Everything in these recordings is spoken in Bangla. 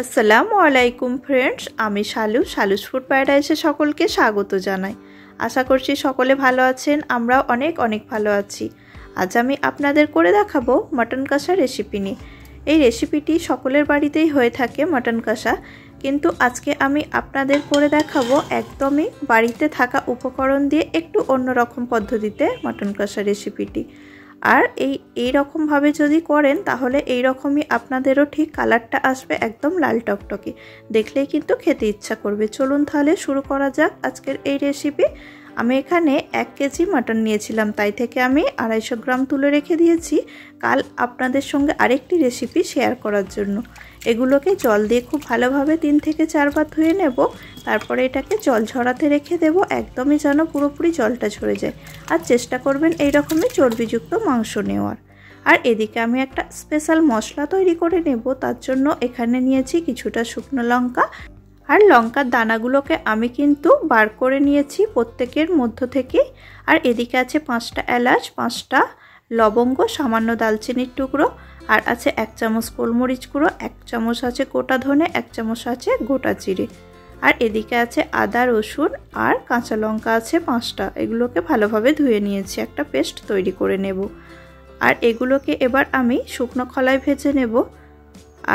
আসসালামু আলাইকুম ফ্রেন্ডস, আমি শালুস ফুড প্যারাডাইসে সকলকে স্বাগত জানাই। আশা করছি সকলে ভালো আছেন, আমরাও অনেক ভালো আছি। আজ আমি আপনাদের করে দেখাবো মটন কষা রেসিপি নিয়ে। এই রেসিপিটি সকলের বাড়িতেই হয়ে থাকে মটন কষা, কিন্তু আজকে আমি আপনাদের করে দেখাবো একদমই বাড়িতে থাকা উপকরণ দিয়ে একটু অন্যরকম পদ্ধতিতে মটন কষা রেসিপিটি। আর এই রকম ভাবে যদি করেন তাহলে এই রকমই আপনাদেরও ঠিক কালারটা আসবে, একদম লাল টকটকে, দেখলেই কিন্তু খেতে ইচ্ছা করবে। চলুন তাহলে শুরু করা যাক আজকের এই রেসিপি। আমি এখানে 1 কেজি মাটন নিয়েছিলাম, তাই থেকে আমি 250 গ্রাম তুলে রেখে দিয়েছি কাল আপনাদের সঙ্গে আরেকটি রেসিপি শেয়ার করার জন্য। এগুলোকে জল দিয়ে খুব ভালোভাবে 3 থেকে 4 বার ধুয়ে নেব, তারপরে এটাকে জল ঝরাতে রেখে দেব, একদমই যেন পুরোপুরি জলটা ঝরে যায়। আর চেষ্টা করবেন এই রকমই চর্বিযুক্ত মাংস নেওয়ার। আর এদিকে আমি একটা স্পেশাল মশলা তৈরি করে নেব, তার জন্য এখানে নিয়েছি কিছুটা শুকনো লঙ্কা, আর লঙ্কার দানাগুলোকে আমি কিন্তু বার করে নিয়েছি প্রত্যেকের মধ্য থেকে। আর এদিকে আছে 5টা এলাচ, 5টা লবঙ্গ, সামান্য দালচিনির টুকরো, আর আছে 1 চামচ গোলমরিচ গুঁড়ো, 1 চামচ আছে গোটা ধনে, 1 চামচ আছে গোটা জিরে। আর এদিকে আছে আদা, রসুন আর কাঁচা লঙ্কা আছে 5টা। এগুলোকে ভালোভাবে ধুয়ে নিয়েছি, একটা পেস্ট তৈরি করে নেব। আর এগুলোকে এবার আমি শুকনো খোলায় ভেজে নেব।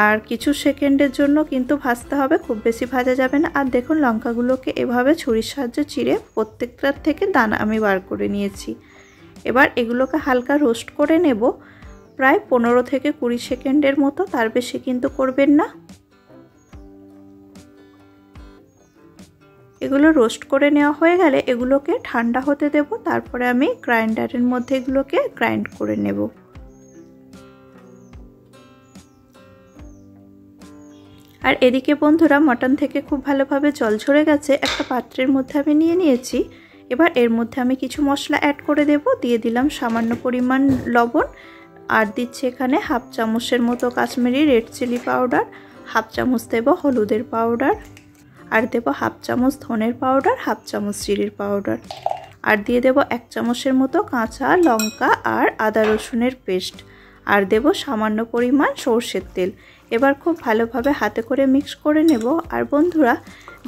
আর কিছু সেকেন্ডের জন্য কিন্তু ভাজতে হবে, খুব বেশি ভাজা যাবে না। আর দেখুন লঙ্কাগুলোকে এভাবে ছুরির সাহায্যে চিড়ে প্রত্যেকটার থেকে দানা আমি বার করে নিয়েছি। এবার এগুলোকে হালকা রোস্ট করে নেব, প্রায় 15 থেকে 20 সেকেন্ডের মতো, তার বেশি কিন্তু করবেন না। এগুলো রোস্ট করে নেওয়া হয়ে গেলে এগুলোকে ঠান্ডা হতে দেব, তারপরে আমি গ্রাইন্ডারের মধ্যে এগুলোকে গ্রাইন্ড করে নেব। আর এদিকে বন্ধুরা, মটন থেকে খুব ভালোভাবে জল ঝরে গেছে, একটা পাত্রের মধ্যে আমি নিয়ে নিয়েছি। এবার এর মধ্যে আমি কিছু মশলা অ্যাড করে দেব। দিয়ে দিলাম সামান্য পরিমাণ লবণ, আর দিচ্ছি এখানে 1/2 চামচের মতো কাশ্মীরি রেড চিলি পাউডার, 1/2 চামচ দেব হলুদের পাউডার, আর দেব 1/2 চামচ ধনের পাউডার, 1/2 চামচ জিরের পাউডার, আর দিয়ে দেব 1 চামচের মতো কাঁচা লঙ্কা আর আদা রসুনের পেস্ট, আর দেব সামান্য পরিমাণ সরষের তেল। এবার খুব ভালোভাবে হাতে করে মিক্স করে নেব। আর বন্ধুরা,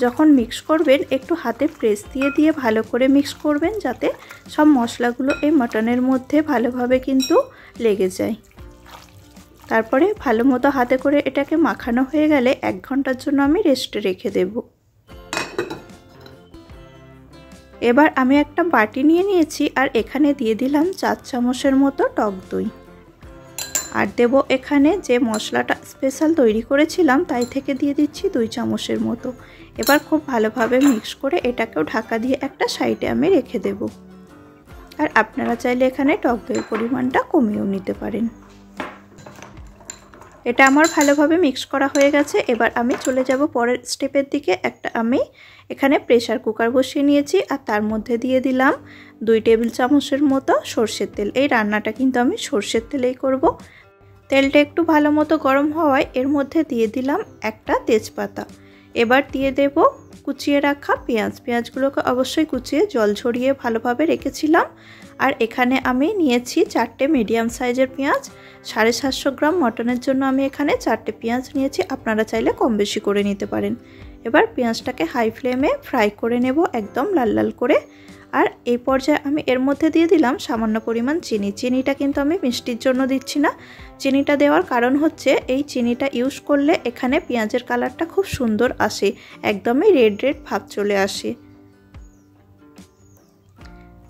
যখন মিক্স করবেন একটু হাতে প্রেস দিয়ে ভালো করে মিক্স করবেন, যাতে সব মশলাগুলো এই মটনের মধ্যে ভালোভাবে কিন্তু লেগে যায়। তারপরে ভালো মতো হাতে করে এটাকে মাখানো হয়ে গেলে 1 ঘন্টার জন্য আমি রেস্টে রেখে দেব। এবার আমি একটা বাটি নিয়ে নিয়েছি, আর এখানে দিয়ে দিলাম 4 চামচের মতো টক দই, আর দেব এখানে যে মশলাটা স্পেশাল তৈরি করেছিলাম তাই থেকে দিয়ে দিচ্ছি 2 চামচের মতো। এবার খুব ভালোভাবে মিক্স করে এটাকেও ঢাকা দিয়ে একটা সাইডে আমি রেখে দেব। আর আপনারা চাইলে এখানে টক দইয়ের পরিমাণটা কমিয়েও নিতে পারেন। এটা আমার ভালোভাবে মিক্স করা হয়ে গেছে। এবার আমি চলে যাব পরের স্টেপের দিকে। আমি এখানে প্রেসার কুকার বসিয়ে নিয়েছি, আর তার মধ্যে দিয়ে দিলাম 2 টেবিল চামচের মতো সরষের তেল। এই রান্নাটা কিন্তু আমি সরষের তেলেই করব। তেলটা একটু ভালো মতো গরম হওয়ায় এর মধ্যে দিয়ে দিলাম একটা তেজপাতা। এবার দিয়ে দেব কুচিয়ে রাখা পেঁয়াজগুলোকে অবশ্যই কুচিয়ে জল ঝরিয়ে ভালোভাবে রেখেছিলাম। আর এখানে আমি নিয়েছি 4টে মিডিয়াম সাইজের পেঁয়াজ। 750 গ্রাম মটনের জন্য আমি এখানে 4টে পেঁয়াজ নিয়েছি, আপনারা চাইলে কম বেশি করে নিতে পারেন। এবার পেঁয়াজটাকে হাই ফ্লেমে ফ্রাই করে নেব, একদম লাল লাল করে। আর এই পর্যায়ে আমি এর মধ্যে দিয়ে দিলাম সামান্য পরিমাণ চিনি। চিনিটা কিন্তু আমি মিষ্টির জন্য দিচ্ছি না। চিনিটা দেওয়ার কারণ হচ্ছে এই চিনিটা ইউজ করলে এখানে পেঁয়াজের কালারটা খুব সুন্দর আসে, একদমই রেড ভাব চলে আসে।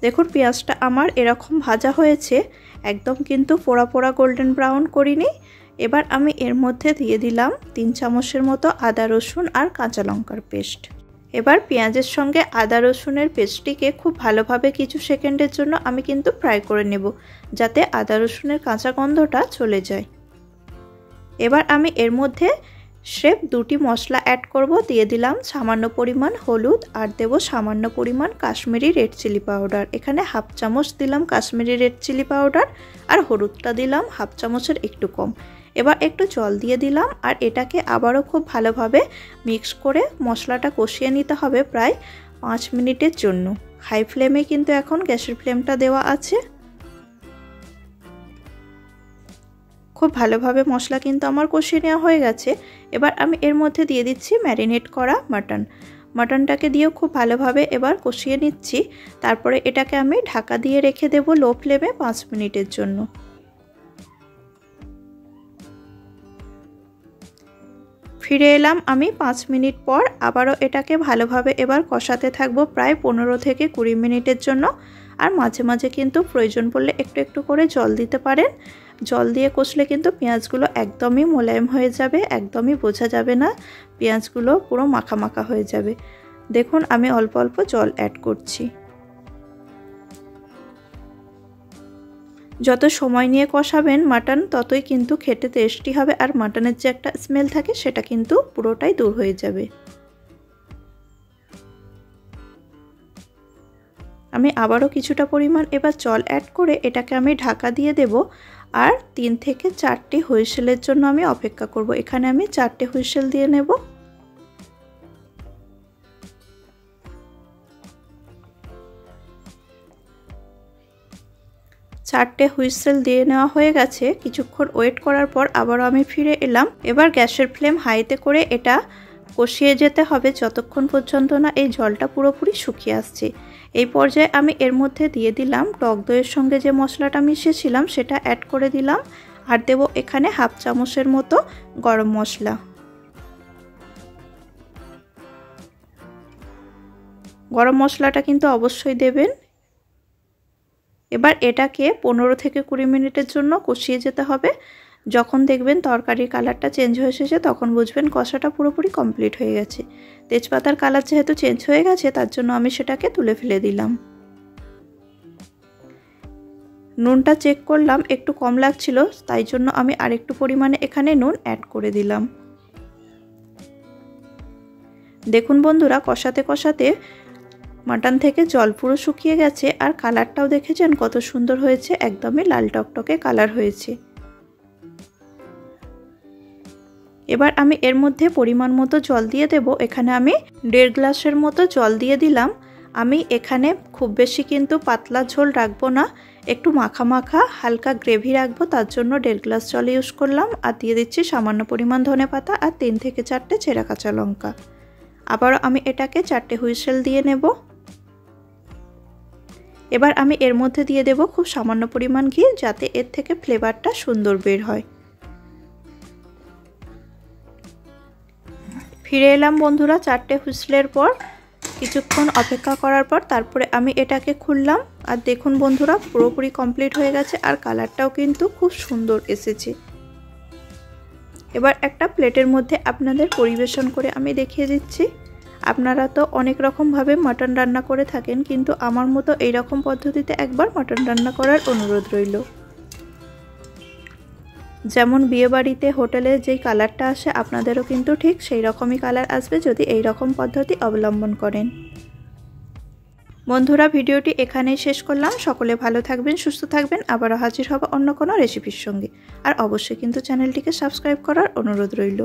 দেখুন পেঁয়াজটা আমার এরকম ভাজা হয়েছে, একদম কিন্তু পোড়া পোড়া গোল্ডেন ব্রাউন করিনি। এবার আমি এর মধ্যে দিয়ে দিলাম 3 চামচের মতো আদা রসুন আর কাঁচা লঙ্কার পেস্ট। এবার পেঁয়াজের সঙ্গে আদা রসুনের পেস্টটিকে খুব ভালোভাবে কিছু সেকেন্ডের জন্য আমি কিন্তু ফ্রাই করে নেব, যাতে আদা রসুনের কাঁচা গন্ধটা চলে যায়। এবার আমি এর মধ্যে স্রেফ 2টি মশলা অ্যাড করব। দিয়ে দিলাম সামান্য পরিমাণ হলুদ, আর দেব সামান্য পরিমাণ কাশ্মীরি রেড চিলি পাউডার। এখানে 1/2 চামচ দিলাম কাশ্মীরি রেড চিলি পাউডার, আর হলুদটা দিলাম 1/2 চামচের একটু কম। এবার একটু জল দিয়ে দিলাম, আর এটাকে আবারও খুব ভালোভাবে মিক্স করে মশলাটা কষিয়ে নিতে হবে প্রায় 5 মিনিটের জন্য। হাই ফ্লেমে কিন্তু এখন গ্যাসের ফ্লেমটা দেওয়া আছে। খুব ভালোভাবে মশলা কিন্তু আমার কষিয়ে নেওয়া হয়ে গেছে। এবার আমি এর মধ্যে দিয়ে দিচ্ছি ম্যারিনেট করা মাটনটাকে দিয়েও খুব ভালোভাবে এবার কষিয়ে নিচ্ছি। তারপরে এটাকে আমি ঢাকা দিয়ে রেখে দেব লো ফ্লেমে 5 মিনিটের জন্য। ফিরে এলাম আমি 5 মিনিট পর। আবারও এটাকে ভালোভাবে এবার কষাতে থাকবো প্রায় 15 থেকে 20 মিনিটের জন্য। আর মাঝে মাঝে কিন্তু প্রয়োজন পড়লে একটু একটু করে জল দিতে পারেন। জল দিয়ে কষলে কিন্তু পেঁয়াজগুলো একদমই মোলায়েম হয়ে যাবে, একদমই বোঝা যাবে না, পেঁয়াজগুলো পুরো মাখা মাখা হয়ে যাবে। দেখুন আমি অল্প অল্প জল অ্যাড করছি। যত সময় নিয়ে কষাবেন মাটন ততই কিন্তু খেতে টেস্টি হবে, আর মাটনের যে একটা স্মেল থাকে সেটা কিন্তু পুরোটাই দূর হয়ে যাবে। আমি আবারও কিছুটা পরিমাণ এবার জল অ্যাড করে এটাকে আমি ঢাকা দিয়ে দেব। আর 3 থেকে 4টি হুইসেলের জন্য আমি অপেক্ষা করব। এখানে আমি 4টে হুইসেল দিয়ে নেব। চারটে হুইসেল দিয়ে নেওয়া হয়ে গেছে। কিছুক্ষণ ওয়েট করার পর আবারও আমি ফিরে এলাম। এবার গ্যাসের ফ্লেম হাইতে করে এটা কষিয়ে যেতে হবে যতক্ষণ পর্যন্ত না এই জলটা পুরোপুরি শুকিয়ে আসছে। এই পর্যায়ে আমি এর মধ্যে দিয়ে দিলাম টক দইয়ের সঙ্গে যে মশলাটা মিশিয়েছিলাম সেটা অ্যাড করে দিলাম। আর দেব এখানে হাফ চামচের মতো গরম মশলা। গরম মশলাটা কিন্তু অবশ্যই দেবেন। এবার এটাকে 15 থেকে 20 মিনিটের জন্য কষিয়ে যেতে হবে। যখন দেখবেন তরকারির কালারটা চেঞ্জ হয়ে এসেছে তখন বুঝবেন কষাটা পুরোপুরি কমপ্লিট হয়ে গেছে। তেজপাতার কালার যেহেতু চেঞ্জ হয়ে গেছে তার জন্য আমি সেটাকে তুলে ফেলে দিলাম। নুনটা চেক করলাম একটু কম লাগছিল, তাই জন্য আমি আরেকটু পরিমাণে এখানে নুন অ্যাড করে দিলাম। দেখুন বন্ধুরা কষাতে কষাতে মাটন থেকে জল পুরো শুকিয়ে গেছে, আর কালারটাও দেখেছেন কত সুন্দর হয়েছে, একদমই লাল টকটকে কালার হয়েছে। এবার আমি এর মধ্যে পরিমাণ মতো জল দিয়ে দেব। এখানে আমি 1.5 গ্লাসের মতো জল দিয়ে দিলাম। আমি এখানে খুব বেশি কিন্তু পাতলা ঝোল রাখবো না, একটু মাখা মাখা হালকা গ্রেভি রাখবো, তার জন্য 1.5 গ্লাস জল ইউজ করলাম। আর দিয়ে দিচ্ছি সামান্য পরিমাণ ধনেপাতা আর 3 থেকে 4টে চেরা কাঁচা লঙ্কা। আবারও আমি এটাকে 4টে হুইসেল দিয়ে নেব। এবার আমি এর মধ্যে দিয়ে দেব খুব সামান্য পরিমাণ ঘি, যাতে এর থেকে ফ্লেভারটা সুন্দর বের হয়। ফিরে এলাম বন্ধুরা 4টে হুইসেলের পর। কিছুক্ষণ অপেক্ষা করার পর তারপরে আমি এটাকে খুললাম। আর দেখুন বন্ধুরা পুরোপুরি কমপ্লিট হয়ে গেছে, আর কালারটাও কিন্তু খুব সুন্দর এসেছে। এবার একটা প্লেটের মধ্যে আপনাদের পরিবেশন করে আমি দেখিয়ে দিচ্ছি। আপনারা তো অনেক রকমভাবে মাটন রান্না করে থাকেন, কিন্তু আমার মতো এই রকম পদ্ধতিতে একবার মাটন রান্না করার অনুরোধ রইল। যেমন বিয়েবাড়িতে হোটেলে যেই কালারটা আসে আপনাদেরও কিন্তু ঠিক সেই রকমই কালার আসবে যদি এই রকম পদ্ধতি অবলম্বন করেন। বন্ধুরা ভিডিওটি এখানেই শেষ করলাম। সকলে ভালো থাকবেন, সুস্থ থাকবেন। আবারও হাজির হব অন্য কোনো রেসিপির সঙ্গে। আর অবশ্যই কিন্তু চ্যানেলটিকে সাবস্ক্রাইব করার অনুরোধ রইল।